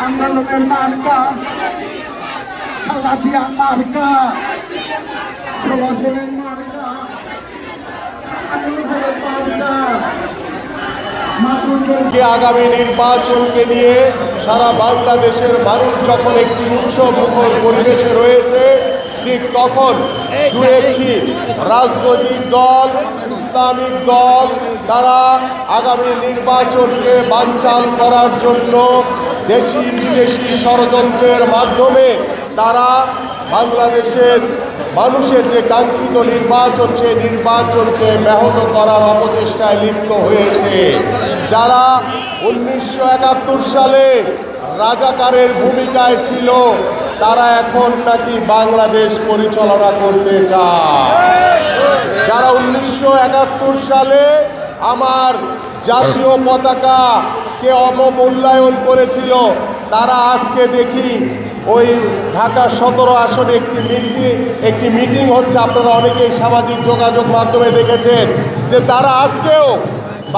আন্দোলনের মার্কা খালাজিয়া মার্কা প্রবাসনের মার্কা আগামী নির্বাচনকে নিয়ে সারা বাংলাদেশের মানুষ যখন একটি উৎসবমুখর পরিবেশে রয়েছে, ঠিক তখন দু একটি রাজনৈতিক দল, ইসলামিক দল, তারা আগামী নির্বাচনকে বানচাল করার জন্য দেশি বিদেশি ষড়যন্ত্রের মাধ্যমে তারা বাংলাদেশের মানুষের যে কাঙ্ক্ষিত নির্বাচন, সেই নির্বাচনকে ব্যাহত করার অপচেষ্টায় লিপ্ত হয়েছে। যারা 1971 সালে রাজাকারের ভূমিকায় ছিল, তারা এখন নাকি বাংলাদেশ পরিচালনা করতে চায়। যারা 1971 সালে আমার জাতীয় পতাকাকে অবমূল্যায়ন করেছিল, তারা আজকে দেখি ওই ঢাকা 17 আসনে একটি মিটিং হচ্ছে, আপনারা অনেকেই সামাজিক যোগাযোগ মাধ্যমে দেখেছেন, যে তারা আজকেও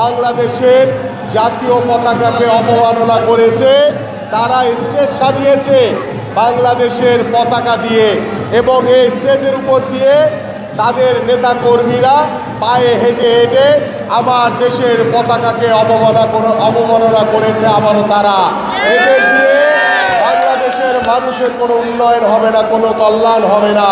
বাংলাদেশের জাতীয় পতাকাকে অবমাননা করেছে। তারা স্টেজ সাজিয়েছে বাংলাদেশের পতাকা দিয়ে, এবং এই স্টেজের উপর দিয়ে তাদের নেতাকর্মীরা পায়ে হেঁটে হেঁটে আমার দেশের পতাকাকে অবমাননা করেছে। আবারও তারা এদের দিয়ে বাংলাদেশের মানুষের কোনো উন্নয়ন হবে না, কোনো কল্যাণ হবে না।